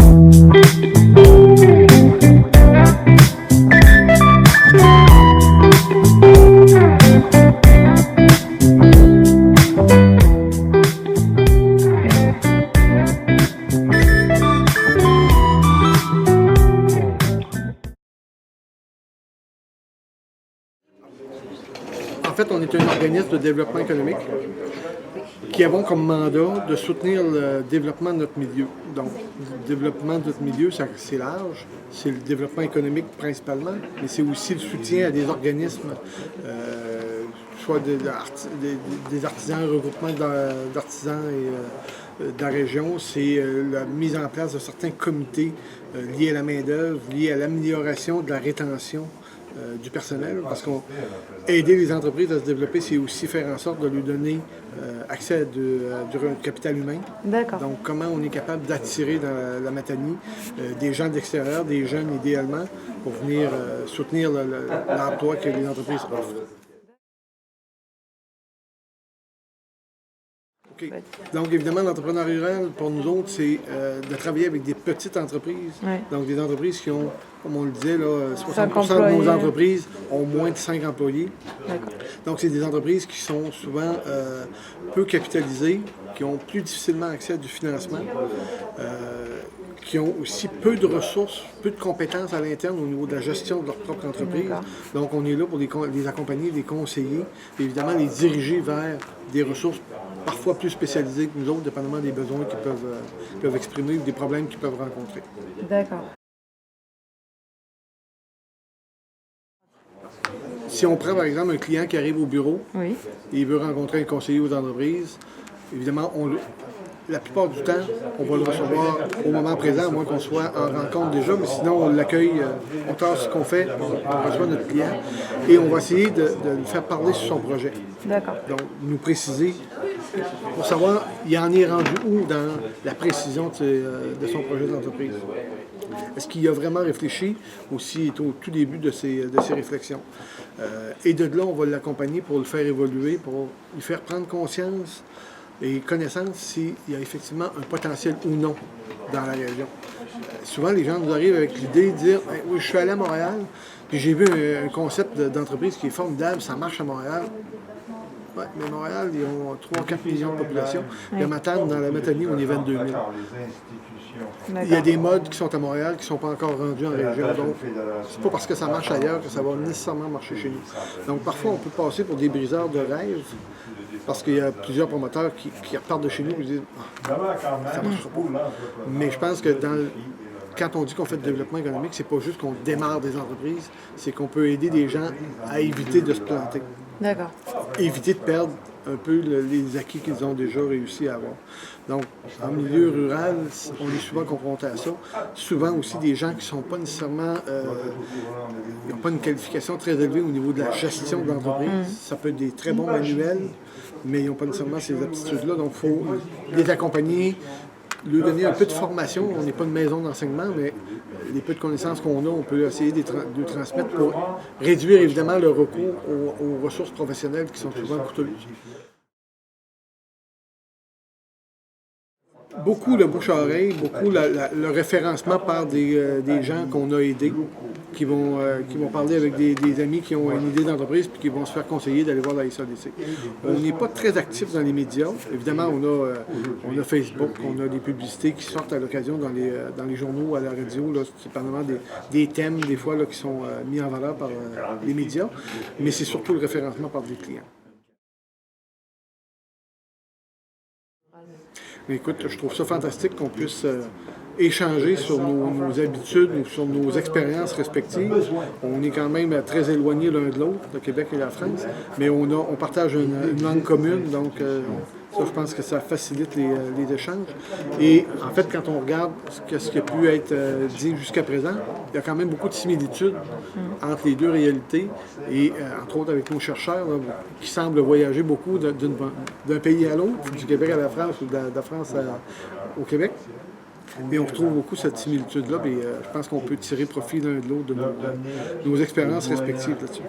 En fait, on est un organisme de développement économique qui avons comme mandat de soutenir le développement de notre milieu. Donc, le développement de notre milieu, c'est large. C'est le développement économique principalement, mais c'est aussi le soutien à des organismes, soit des artisans, regroupements d'artisans et de la région. C'est la mise en place de certains comités liés à la main-d'œuvre, liés à l'amélioration de la rétention du personnel, parce qu'aider les entreprises à se développer, c'est aussi faire en sorte de lui donner accès à du capital humain. D'accord. Donc, comment on est capable d'attirer dans la Matanie des gens de l'extérieur, des jeunes idéalement, pour venir soutenir l'emploi que les entreprises offrent. Okay. Donc, évidemment, l'entrepreneuriat rural, pour nous autres, c'est de travailler avec des petites entreprises. Ouais. Donc, des entreprises qui ont, comme on le disait, là, 60% de nos entreprises ont moins de 5 employés. Donc, c'est des entreprises qui sont souvent peu capitalisées, qui ont plus difficilement accès à du financement, qui ont aussi peu de ressources, peu de compétences à l'interne au niveau de la gestion de leur propre entreprise. Donc, on est là pour les accompagner, les conseiller, et évidemment les diriger vers des ressources parfois plus spécialisées que nous autres, dépendamment des besoins qu'ils peuvent exprimer ou des problèmes qu'ils peuvent rencontrer. D'accord. Si on prend par exemple un client qui arrive au bureau Oui. et il veut rencontrer un conseiller aux entreprises, évidemment, la plupart du temps, on va le recevoir au moment présent, à moins qu'on soit en rencontre déjà, mais sinon on l'accueille, on tasse ce qu'on fait, on reçoit notre client et on va essayer de lui faire parler sur son projet. D'accord. Donc, nous préciser pour savoir, il en est rendu où dans la précision de son projet d'entreprise. Est-ce qu'il a vraiment réfléchi aussi est au tout début de ses réflexions? Et de là, on va l'accompagner pour le faire évoluer, pour lui faire prendre conscience et connaissance s'il y a effectivement un potentiel ou non dans la région. Souvent, les gens nous arrivent avec l'idée de dire « Oui, je suis allé à Montréal, puis j'ai vu un concept d'entreprise qui est formidable, ça marche à Montréal. » Oui, mais Montréal, ils ont 3-4 millions de population. Oui. Dans la Matanie, on est 22 000. Il y a des modes qui sont à Montréal qui ne sont pas encore rendus en région. Donc, c'est pas parce que ça marche ailleurs que ça va nécessairement marcher chez nous. Donc, parfois, on peut passer pour des briseurs de rêve parce qu'il y a plusieurs promoteurs qui repartent de chez nous et disent ça ne marchera pas. Mais je pense que quand on dit qu'on fait du développement économique, c'est pas juste qu'on démarre des entreprises, c'est qu'on peut aider des gens à éviter de se planter. D'accord. Éviter de perdre un peu les acquis qu'ils ont déjà réussi à avoir. Donc, en milieu rural, on est souvent confronté à ça. Souvent aussi des gens qui ne sont pas nécessairement... ils n'ont pas une qualification très élevée au niveau de la gestion de l'entreprise. Ça peut être des très bons manuels, mais ils n'ont pas nécessairement ces aptitudes-là. Donc, il faut les accompagner, lui donner un peu de formation. On n'est pas une maison d'enseignement, mais les peu de connaissances qu'on a, on peut essayer de transmettre pour réduire évidemment le recours aux ressources professionnelles qui sont souvent coûteuses. Beaucoup le bouche-à-oreille, beaucoup le référencement par des gens qu'on a aidés, qui vont parler avec des amis qui ont une idée d'entreprise puis qui vont se faire conseiller d'aller voir la SADC. On n'est pas très actifs dans les médias. Évidemment, on a Facebook, on a des publicités qui sortent à l'occasion dans les journaux, à la radio, là, c'est probablement des thèmes, des fois, là, qui sont mis en valeur par les médias, mais c'est surtout le référencement par des clients. Mais écoute, je trouve ça fantastique qu'on puisse échanger sur nos habitudes ou sur nos expériences respectives. On est quand même très éloignés l'un de l'autre, le Québec et la France, mais on partage une langue commune, donc ça, je pense que ça facilite les échanges. Et en fait, quand on regarde ce qui a pu être dit jusqu'à présent, il y a quand même beaucoup de similitudes entre les deux réalités, et entre autres avec nos chercheurs là, qui semblent voyager beaucoup d'un pays à l'autre, du Québec à la France ou de la France au Québec. Et on retrouve beaucoup cette similitude-là, et je pense qu'on peut tirer profit l'un de l'autre de nos expériences respectives là-dessus.